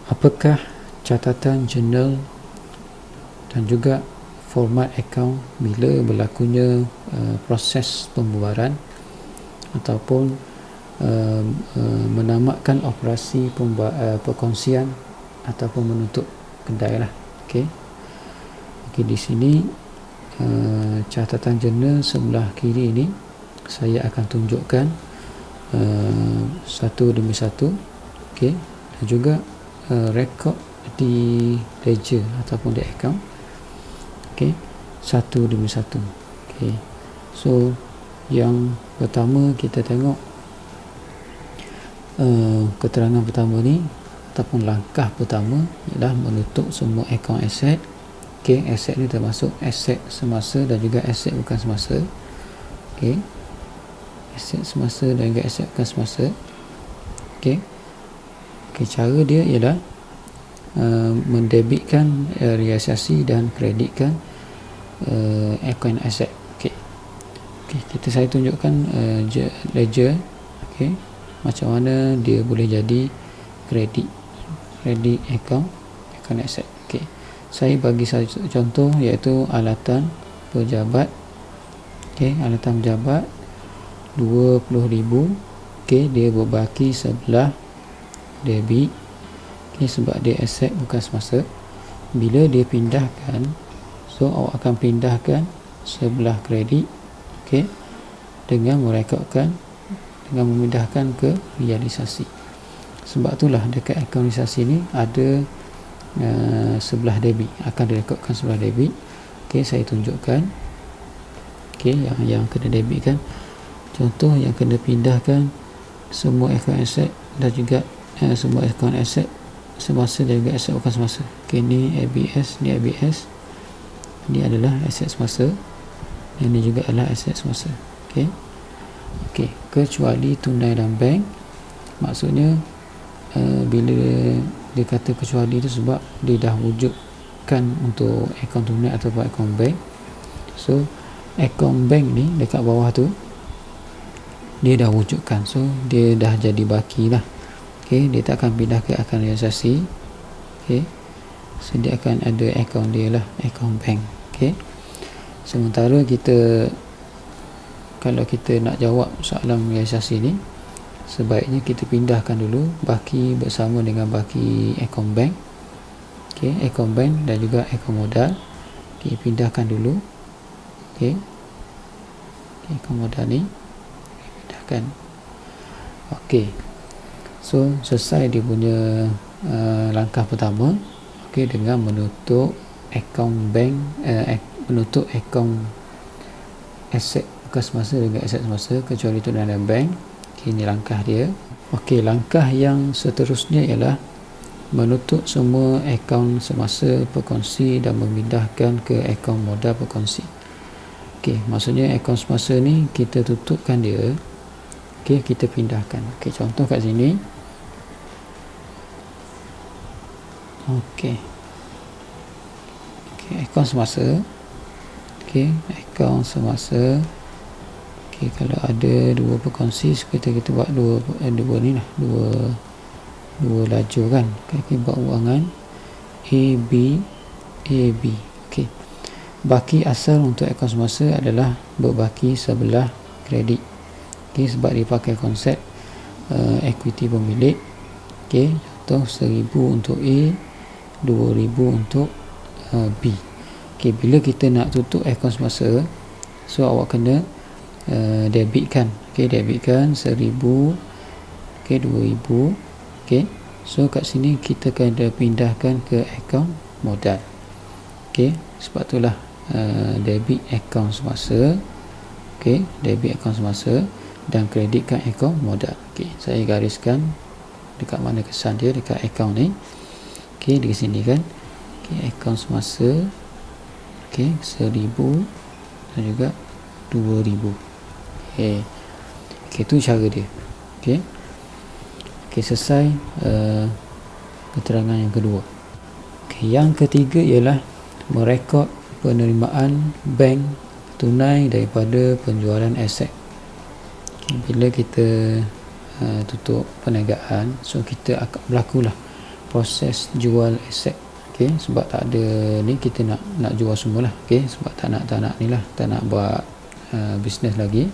apakah catatan jurnal dan juga format akaun bila berlakunya proses pembubaran ataupun menamatkan operasi perkongsian ataupun menutup kedai lah. Okey, di sini catatan jurnal sebelah kiri ini saya akan tunjukkan satu demi satu. Okey, dan juga rekod di ledger ataupun di akaun. Okey, satu demi satu. Okey, so yang pertama kita tengok keterangan pertama ni ataupun langkah pertama ialah menutup semua akaun aset. Okey, aset ni termasuk aset semasa dan juga aset bukan semasa. Okey, aset semasa dan juga aset bukan semasa. Okey, cara dia ialah mendebitkan realisasi dan kreditkan akaun aset. Okey, saya tunjukkan ledger. Okey, macam mana dia boleh jadi kredit akaun aset. Okey, saya bagi satu contoh iaitu alatan pejabat. Okey, alatan pejabat 20,000. Okey, dia berbaki sebelah debit. Okey, sebab dia aset bukan semasa. Bila dia pindahkan, so awak akan pindahkan sebelah kredit. Okey, dengan merekodkan, dengan memindahkan ke realisasi. Sebab itulah dekat akaun realisasi ni ada sebelah debit, akan direkodkan sebelah debit. Okey, saya tunjukkan. Okey, yang kena debit kan. Contoh yang kena pindahkan semua akaun aset dan juga semua akaun aset semasa dan juga aset bukan semasa. Okey, ni ABS, ni ABS. Ini adalah aset semasa. Ini juga adalah aset semasa. Okey. Okey, kecuali tunai dan bank. Maksudnya bila dia kata kecuali itu sebab dia dah wujudkan untuk akaun tunai ataupun akaun bank. So akaun bank ni dekat bawah tu dia dah wujudkan, so dia dah jadi baki lah. Okey, dia tak akan pindah ke akaun realisasi. Okey, so dia akan ada akaun dia lah, akaun bank. Okey, sementara kalau kita nak jawab soalan realisasi ni, sebaiknya kita pindahkan dulu baki bersama dengan baki akaun bank. Okey, akaun bank dan juga akaun modal dipindahkan dulu. Okey, akaun modal ni pindahkan. Okey, so selesai dia punya langkah pertama. Okey, dengan menutup akaun bank, menutup akaun aset bukan semasa dengan aset semasa kecuali itu dalam bank. Okay, ini langkah dia. Okey, langkah yang seterusnya ialah menutup semua akaun semasa perkongsi dan memindahkan ke akaun modal perkongsi. Okey, maksudnya akaun semasa ni kita tutupkan dia. Okey, kita pindahkan. Okey, contoh kat sini. Okey, akaun semasa. Okey, akaun semasa. Okey, kalau ada dua perkongsi, kita buat dua ni lah, dua lajur kan. Okey, buat ruangan AB. Okey, baki asal untuk akaun semasa adalah berbaki sebelah kredit. Okey, sebab dia pakai konsep equity pemilik. Okey, contoh 1,000 untuk A, 2,000 untuk B. Okey, bila kita nak tutup akaun semasa, so awak kena debitkan. Okey, debitkan 1,000. Okey, 2,000. Okey, so kat sini kita kena pindahkan ke akaun modal. Okey, sebab itulah debit akaun semasa. Okey, debit akaun semasa dan kreditkan akaun modal. Okey, saya gariskan dekat mana kesan dia dekat akaun ni. Okey, di sini kan. Okey, akaun semasa. Okey, 1,000 dan juga 2,000. Okey, itu cara dia. Okey, selesai keterangan yang kedua. Okey, yang ketiga ialah merekod penerimaan bank tunai daripada penjualan aset. Okay, bila kita tutup perniagaan, so kita akan berlakulah proses jual aset. Okey, sebab tak ada ni, kita nak jual semualah. Okey, sebab tak nak ni lah, tak nak buat bisnes lagi.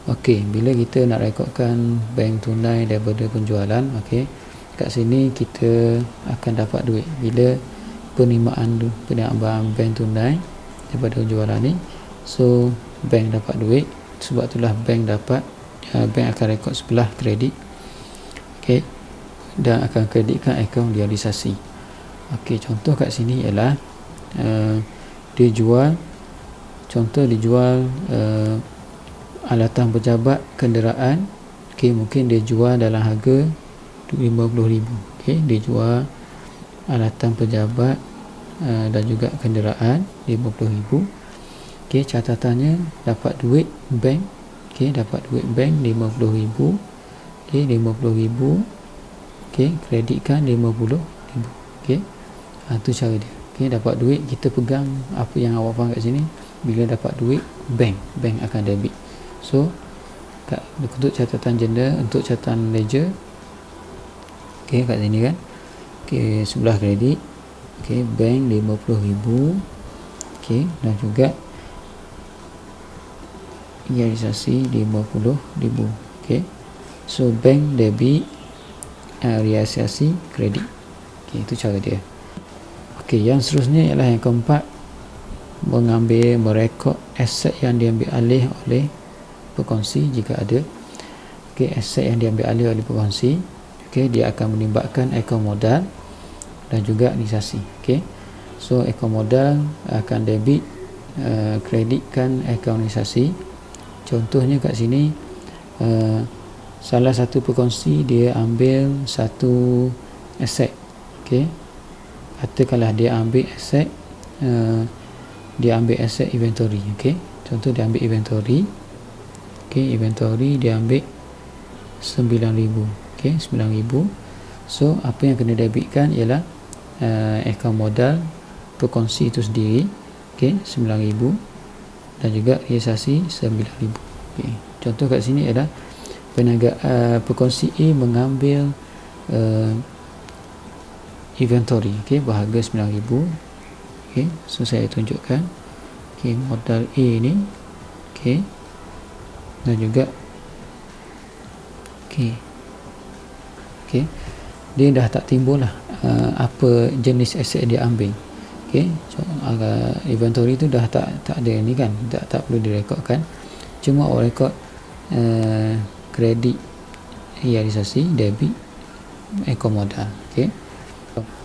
Okey, bila kita nak rekodkan bank tunai daripada penjualan, okey, kat sini kita akan dapat duit bila penerimaan bank tunai daripada penjualan ni. So bank dapat duit, sebab itulah bank akan rekod sebelah kredit. Okey, dan akan kreditkan akaun realisasi. Okey, contoh kat sini ialah dia jual alatan pejabat kenderaan. Okey, mungkin dia jual dalam harga RM50,000. Okey, dia jual alatan pejabat dan juga kenderaan RM50,000. Okey, catatannya dapat duit bank. Okey, dapat duit bank RM50,000. Okey, RM50,000. Okey, kreditkan RM50,000. Okey, tu cara dia. Okey, dapat duit, kita pegang apa yang awak faham kat sini. Bila dapat duit, bank akan debit. So untuk catatan jenda, untuk catatan ledger, okey, kat sini kan, okey, sebelah kredit, okey, bank RM50,000. okey, dan juga realisasi RM50,000. okey, so bank debit, realisasi kredit. okey, itu cara dia. Okey, yang seterusnya ialah yang keempat, merekod aset yang diambil alih oleh berkongsi jika ada. Okey, aset yang diambil alih oleh berkongsi, okey, dia akan melibatkan akaun modal dan juga realisasi. Okey, so akaun modal akan debit, kreditkan akaun realisasi. Contohnya kat sini, salah satu berkongsi dia ambil satu aset. Okey, katakanlah dia ambil aset inventory. Okey, contoh dia ambil inventory. Okey, inventory dia ambil RM9,000. Okey, RM9,000. So apa yang kena debitkan ialah akaun modal berkongsi itu sendiri. Okey, RM9,000 dan juga realisasi RM9,000. Okey, contoh kat sini adalah berkongsi A mengambil inventory, okey, berharga RM9,000. okey, so saya tunjukkan, okey, modal A ni, okey, dan juga okey, dia dah tak timbul lah apa jenis aset dia ambil. okey, so, inventory tu dah tak ada ni kan, tak perlu direkodkan, cuma awak rekod kredit, realisasi, debit, akaun modal.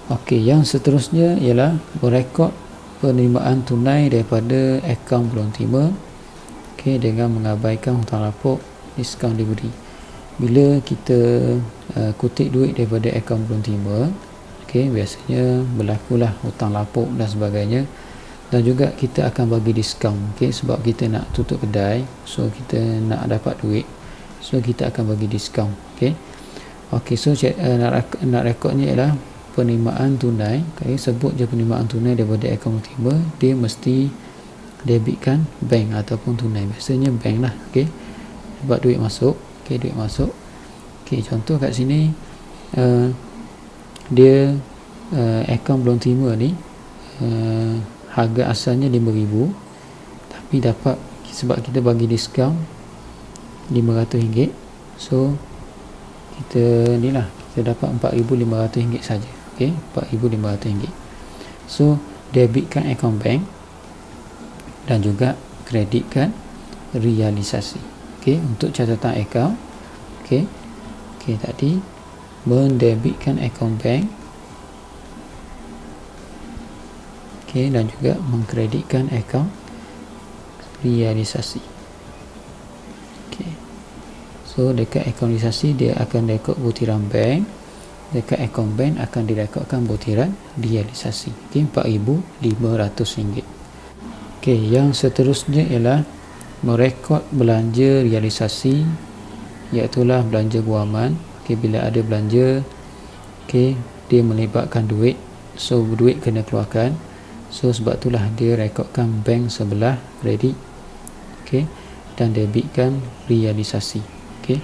Okey, yang seterusnya ialah merekod penerimaan tunai daripada akaun belum terima. Okey, dengan mengabaikan hutang lapuk, diskaun diberi. Bila kita kutip duit daripada akaun belum terima, okey, biasanya berlakulah hutang lapuk dan sebagainya, dan juga kita akan bagi diskaun. Okey, sebab kita nak tutup kedai, so kita nak dapat duit, so kita akan bagi diskaun. Okey, so nak rekodnya ialah penerimaan tunai. Okay, sebut je penerimaan tunai daripada akaun terima, dia mesti debitkan bank ataupun tunai, biasanya bank lah. Okey, sebab duit masuk. Okey, duit masuk. Okey, contoh kat sini dia akaun belum terima ni, harga asalnya RM5,000, tapi dapat, sebab kita bagi diskaun RM500, so kita ni lah, kita dapat RM4,500 saja. Okey, RM4,500. So debitkan akaun bank dan juga kreditkan realisasi. Okey, untuk catatan akaun, okey, tadi mendebitkan akaun bank, okey, dan juga mengkreditkan akaun realisasi. Okey, so dekat akaun realisasi dia akan rekod butiran bank, dekat akaun bank akan direkodkan butiran realisasi. Okey, RM4,500. Okey, yang seterusnya ialah merekod belanja realisasi, iaitu belanja guaman. Okey, bila ada belanja, okey, dia melibatkan duit, so duit kena keluarkan, so sebab itulah dia rekodkan bank sebelah kredit, okey, dan debitkan realisasi. Okey,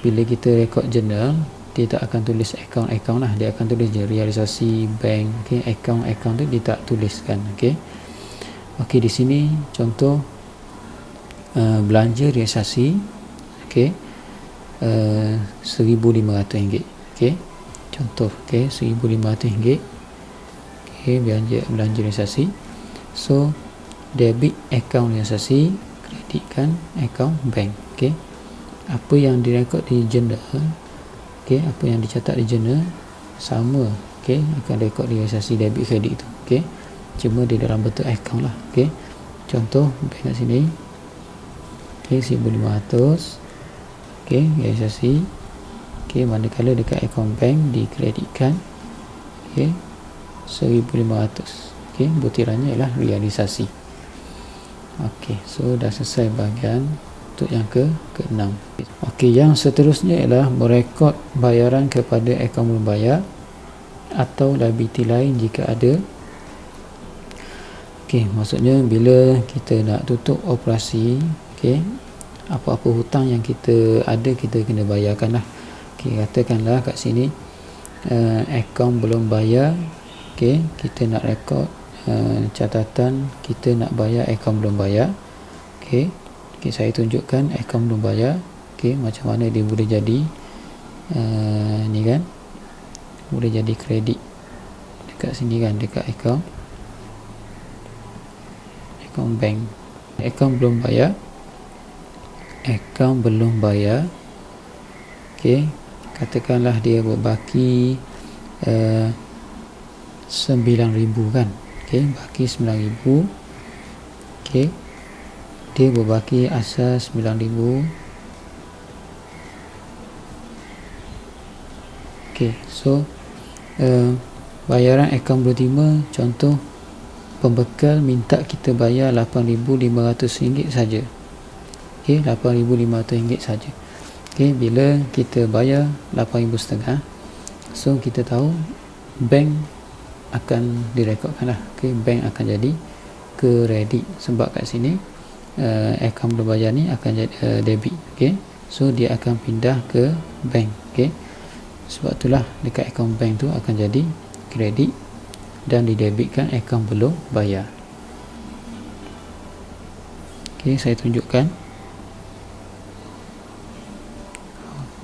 bila kita rekod jurnal, dia tak akan tulis akaun lah, dia akan tulis je realisasi bank. Okey, akaun tu dia tak tuliskan. Okey. Okey, di sini contoh belanja realisasi, okey, RM1,500. Okey, contoh, okey, RM1,500. Okey, belanja realisasi. So debit akaun realisasi, kreditkan akaun bank. Okey, apa yang direkod di jurnal, okey, apa yang dicatat di jurnal sama, okey, akan rekod realisasi debit kredit tu. Okey, cuma di dalam bentuk akaun lah. Okey, contoh bank kat sini, okey, RM1,500, okey, realisasi. Okey, manakala dekat akaun bank dikreditkan, okey, RM1,500. Okey, butirannya ialah realisasi. Okey, so dah selesai bahagian untuk yang ke-6. Okey, yang seterusnya ialah merekod bayaran kepada akaun belum bayar atau liability lain jika ada. Okey, maksudnya bila kita nak tutup operasi, okey, apa-apa hutang yang kita ada kita kena bayarkan lah. Okey, katakanlah kat sini akaun belum bayar. Okey, kita nak rekod catatan kita nak bayar akaun belum bayar. Okey, saya tunjukkan akaun belum bayar. Okey, macam mana dia boleh jadi ni kan, boleh jadi kredit dekat sini kan, dekat akaun bank. Akaun belum bayar, okey, katakanlah dia berbaki RM9,000 kan. Okey, baki RM9,000. okey, dia berbaki asas RM9,000. okey, so bayaran akaun belum terima, contoh pembekal minta kita bayar RM8,500 saja. Okey, RM8,500 saja. Okey, bila kita bayar RM8,500, so kita tahu bank akan direkodkan lah. Okey, bank akan jadi kredit sebab kat sini akaun belum bayar ni akan jadi debit. Okey, so dia akan pindah ke bank. Okey, sebab itulah dekat akaun bank tu akan jadi kredit dan didebitkan akaun belum bayar. Okey, saya tunjukkan.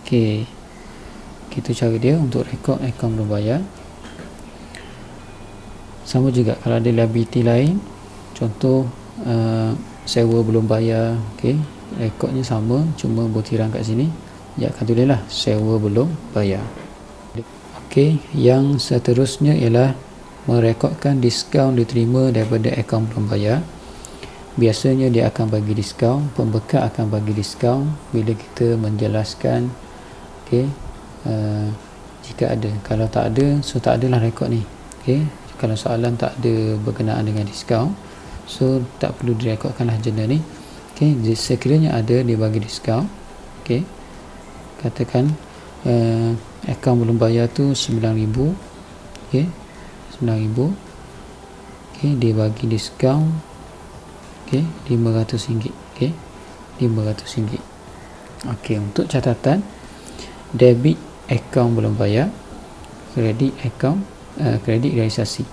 Okey, itu cara dia untuk rekod akaun belum bayar. Sama juga kalau ada liability lain, contoh sewa belum bayar. Okey, rekodnya sama, cuma butiran kat sini dia akan tulislah sewa belum bayar. Okey, yang seterusnya ialah merekodkan diskaun diterima daripada akaun belum bayar. Biasanya dia akan bagi diskaun, pembekal akan bagi diskaun bila kita menjelaskan. Okey, jika ada, kalau tak ada, so tak adalah rekod ni. Okey, kalau soalan tak ada berkenaan dengan diskaun, so tak perlu direkodkanlah jurnal ni. Okey, sekiranya ada, dia bagi diskaun. Okey, katakan akaun belum bayar tu RM9,000. Okey, RM9,000. Okey, dia bagi diskaun, okey, RM500. Okey, RM500. Okey, untuk catatan, debit akaun belum bayar, kredit akaun kredit realisasi.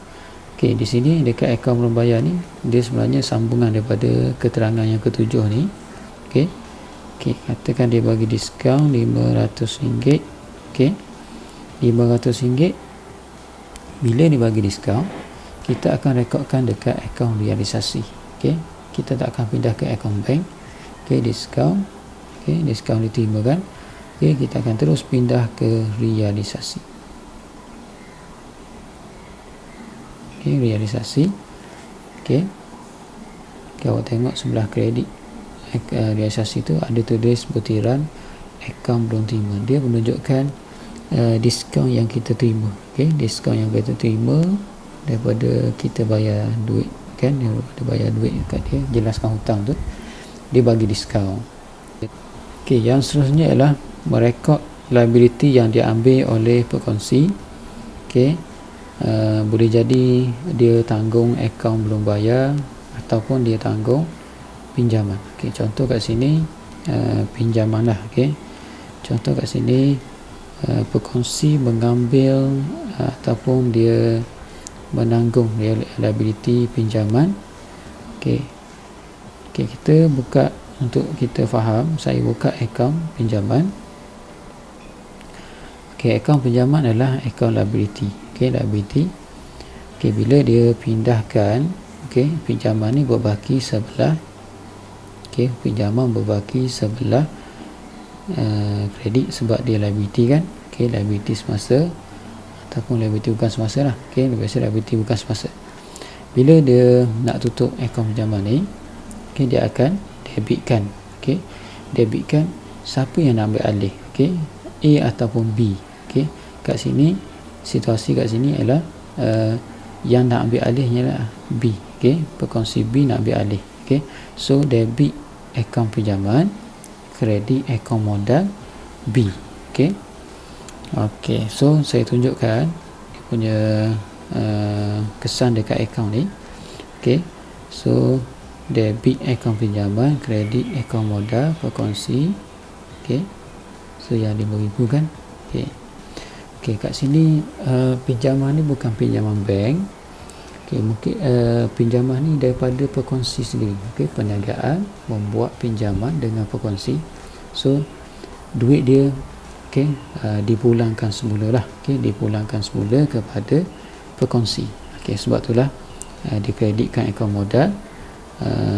Okey, di sini dekat akaun belum bayar ni, dia sebenarnya sambungan daripada keterangan yang ketujuh ni. Okey, katakan dia bagi diskaun RM500. Okey, RM500. Bila dia bagi diskaun, kita akan rekodkan dekat akaun realisasi. Okey, kita tak akan pindah ke akaun bank. Okey, diskaun. Okey, diskaun diterima kan. Okey, kita akan terus pindah ke realisasi. Okey, realisasi. Okey, kalau tengok sebelah kredit realisasi tu ada tulis butiran akaun belum terima. Dia menunjukkan diskaun yang kita terima. Okey, diskaun yang kita terima daripada kita bayar duit kan, daripada bayar duit kat dia, jelaskan hutang tu, dia bagi diskaun. Okey, yang seterusnya ialah merekod liability yang diambil oleh pekongsi. Okey, boleh jadi dia tanggung akaun belum bayar ataupun dia tanggung pinjaman. Okey, contoh kat sini pinjaman lah. Okey, contoh kat sini Pekongsi mengambil ataupun dia menanggung liability pinjaman. Okey, kita buka, untuk kita faham, saya buka akaun pinjaman. Okey, akaun pinjaman adalah akaun liability. Okey, liability. Okey, bila dia pindahkan, okey, pinjaman ni berbaki sebelah, okey, pinjaman berbaki sebelah kredit sebab dia liability kan. Okey, liability semasa ataupun liability bukan semasa lah. Okey, biasa liability bukan semasa. Bila dia nak tutup akaun pinjaman ni, okey, dia akan debitkan. Okey, debitkan siapa yang nak ambil alih, okey, A ataupun B. Okey, kat sini situasi kat sini ialah yang nak ambil alih ialah B. Okey, pekongsi B nak ambil alih. Okey, so debit akaun pinjaman, kredit akaun modal B. Okey. Okey, so saya tunjukkan dia punya kesan dekat akaun ni. Okey, so debit akaun pinjaman, kredit akaun modal, pekongsi. Okey, so yang 5,000 kan. Okey, okey, kat sini pinjaman ni bukan pinjaman bank. Okey, mungkin pinjaman ni daripada pekongsi sendiri. Okey, perniagaan membuat pinjaman dengan pekongsi. So duit dia, okey, dipulangkan semula lah. Okey, dipulangkan semula kepada pekongsi. Okey, sebab itulah dikreditkan akaun modal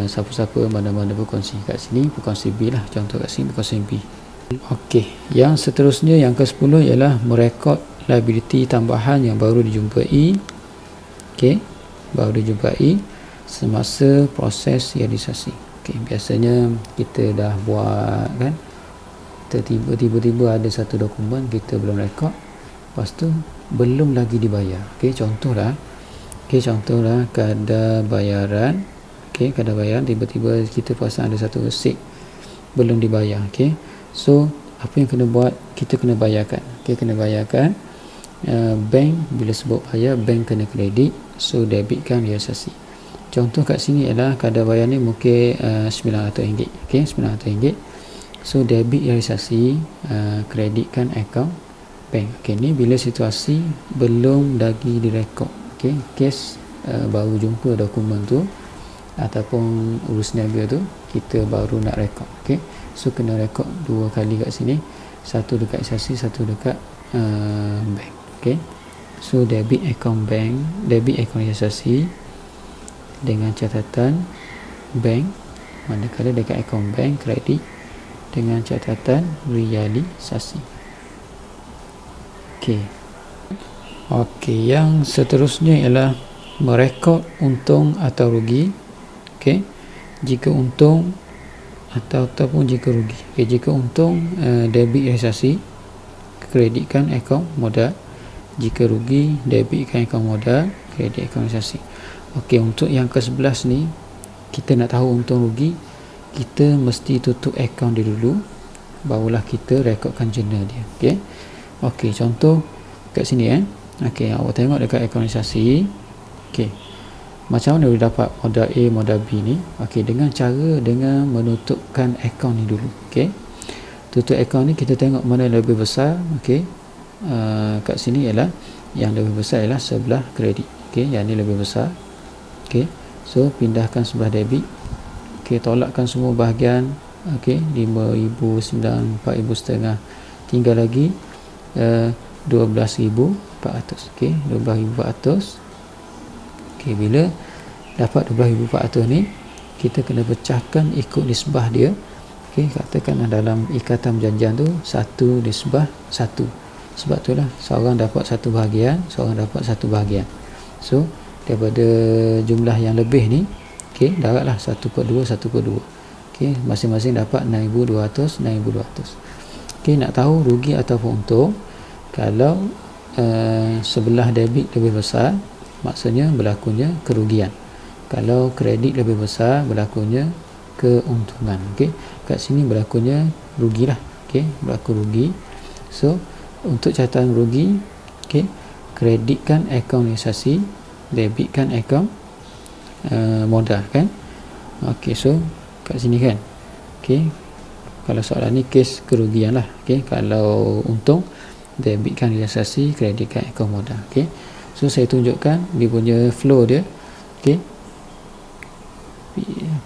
siapa-siapa mana-mana pekongsi. Kat sini pekongsi B lah, contoh kat sini pekongsi B. Okey, yang seterusnya yang ke-10 ialah merekod liability tambahan yang baru dijumpai. Okey, baru dijumpai semasa proses realisasi. Okey, biasanya kita dah buat kan, tiba-tiba ada satu dokumen kita belum rekod, lepas tu belum lagi dibayar. Okey, contohlah kadar bayaran. Okey, kadar bayaran tiba-tiba kita perasan ada satu resit belum dibayar. Okey, so apa yang kena buat, kita kena bayarkan. Okey, kena bayarkan. Bank bila sebut bayar, bank kena kredit, so debitkan realisasi. Contoh kat sini adalah kadar bayar ni mungkin RM900. Okey, RM900. So debit realisasi, kreditkan akaun bank. Okey, ni bila situasi belum lagi direkod. Okey, kes baru jumpa dokumen tu ataupun urus niaga tu, kita baru nak rekod. Okey, so kena rekod dua kali kat sini, satu dekat realisasi, satu dekat bank. Okey, so debit akaun bank, debit akaun realisasi dengan catatan bank, manakala dekat akaun bank kredit dengan catatan realisasi. Okey. Okey, yang seterusnya ialah merekod untung atau rugi. Okey, jika untung ataupun jika rugi. Okey, jika untung debit realisasi, kreditkan akaun modal. Jika rugi, debitkan akaun modal, kredit akaun realisasi. Okey, untuk yang ke-11 ni, kita nak tahu untung rugi, kita mesti tutup akaun dia dulu, barulah kita rekodkan jurnal dia. Okey. Okey, contoh kat sini Okey, awak tengok dekat akaun realisasi. Okey, macam mana boleh dapat modal A, modal B ni? Okey, dengan menutupkan akaun ni dulu. Okey, tutup akaun ni kita tengok mana yang lebih besar. Okey, kat sini ialah yang lebih besar ialah sebelah kredit. Okey, yang ni lebih besar. Okey, so pindahkan sebelah debit. Okey, tolakkan semua bahagian. Okey, 5,000, 9,000, 4,500. Tinggal lagi 12,400. Okey, 12,400. Okey, bila dapat 12,400 ni, kita kena pecahkan ikut nisbah dia. Okey, katakanlah dalam ikatan perjanjian tu 1:1. Sebab itulah seorang dapat satu bahagian, seorang dapat satu bahagian. So daripada jumlah yang lebih ni, okey, daratlah 1/2, 1/2. Okey, masing-masing dapat 6,200, 6,200. Okey, nak tahu rugi ataupun untung, kalau sebelah debit lebih besar, maksudnya berlakunya kerugian. Kalau kredit lebih besar, berlakunya keuntungan. Okey, kat sini berlakunya rugilah. Okey, berlaku rugi. So untuk catatan rugi, okey, kreditkan akaun realisasi, debitkan akaun modal kan. Okey, so kat sini kan. Okey, kalau soalan ni kes kerugian lah. Okey, kalau untung debitkan realisasi, kreditkan akaun modal. Okey, so saya tunjukkan dia punya flow dia. Okey,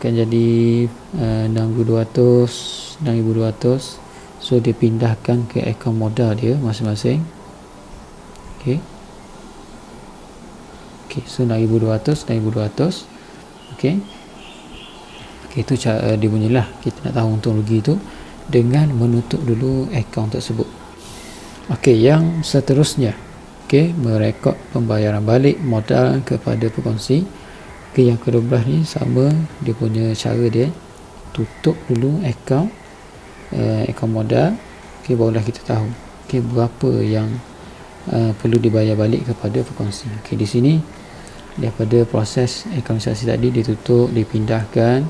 akan jadi 6,200, so dia pindahkan ke akaun modal dia masing-masing. Okey, so 6,200. Okey, itu cara dia punyalah. Kita nak tahu untung rugi tu dengan menutup dulu akaun tersebut. Okey, yang seterusnya, okey, merekod pembayaran balik modal kepada pekongsi. Okey, yang ke-12 ni sama, dia punya cara dia tutup dulu akaun modal. Okey, barulah kita tahu okey berapa yang perlu dibayar balik kepada pekongsi. Okey, di sini daripada proses akauntisasi tadi ditutup, dipindahkan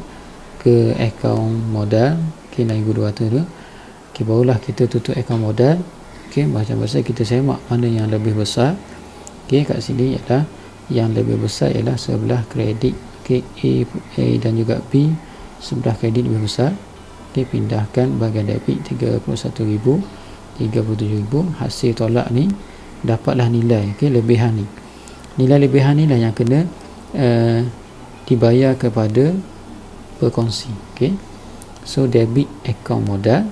ke akaun modal. Okey, 6,200 tu. Okey, barulah kita tutup akaun modal. Okey, macam biasa kita semak mana yang lebih besar. Okey, kat sini ialah yang lebih besar ialah sebelah kredit. Okey, A dan juga B, sebelah kredit lebih besar. Okey, pindahkan bahagian debit 31,000, 37,000. Hasil tolak ni dapatlah nilai, okey, lebihan ni. Nilai lebihan ni lah yang kena dibayar kepada pekongsi. Okey, so debit akaun modal,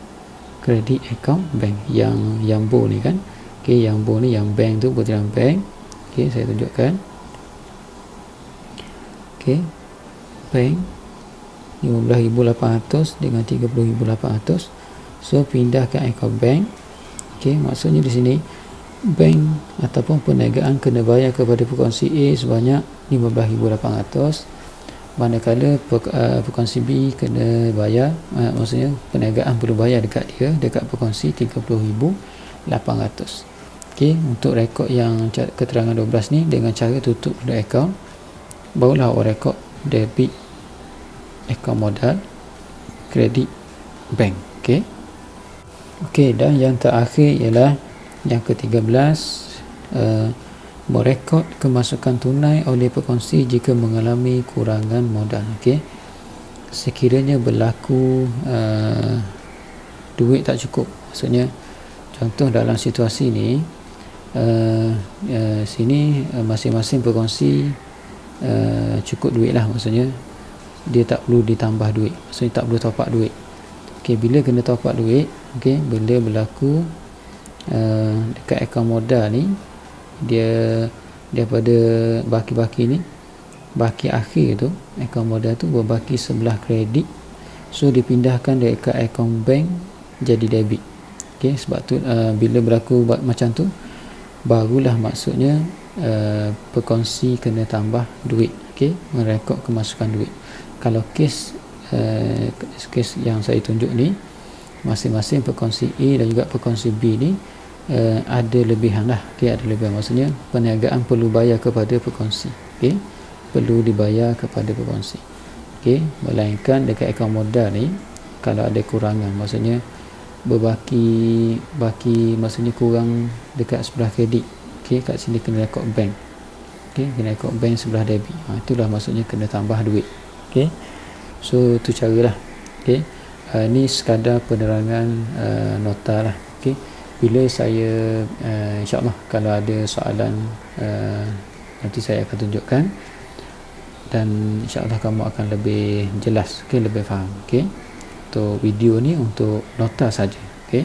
kredit akaun bank. Yang bo ni kan, okey, yang bo ni, yang bank tu butiran bank. Okey, saya tunjukkan. Okey, bank 15,800 dengan 30,800. So pindahkan akaun bank. Okey, maksudnya di sini bank ataupun perniagaan kena bayar kepada pekongsi A sebanyak 15,800, manakala pekongsi B kena bayar, maksudnya perniagaan perlu bayar dekat pekongsi 30,800. Okey, untuk rekod yang keterangan 12 ni dengan cara tutup dulu akaun, barulah awak rekod debit akaun modal, kredit bank. Okey. Okey, dan yang terakhir ialah yang ke-13, merekod kemasukan tunai oleh pekongsi jika mengalami kurangan modal. Okey, sekiranya berlaku duit tak cukup, maksudnya contoh dalam situasi ni, sini masing-masing pekongsi cukup duit lah, maksudnya dia tak perlu ditambah duit, maksudnya tak perlu top up duit. Okey, bila kena top up duit, okey, bila berlaku dekat akaun modal ni, dia daripada baki-baki ni, baki akhir tu akaun modal tu berbaki sebelah kredit, so dipindahkan dekat akaun bank jadi debit. Okey, sebab tu bila berlaku macam tu, barulah maksudnya pekongsi kena tambah duit. Okey, merekod kemasukan duit. Kalau kes yang saya tunjuk ni, masing-masing pekongsi A dan juga pekongsi B ni ada lebihan lah. Okey, ada lebihan, maksudnya perniagaan perlu bayar kepada pekongsi. Okey, perlu dibayar kepada pekongsi. Okey, melainkan dekat akaun modal ni kalau ada kurangan, maksudnya berbaki maksudnya kurang dekat sebelah kredit. Okey, kat sini kena rekod bank. Okey, kena rekod bank sebelah debit. Itulah maksudnya kena tambah duit. Okey, so tu caralah. Okey, ni sekadar penerangan nota lah. Okey, bila saya insyaAllah kalau ada soalan nanti saya akan tunjukkan, dan insyaAllah kamu akan lebih jelas, okey, lebih faham. Okey, untuk video ni untuk nota saja. Okey.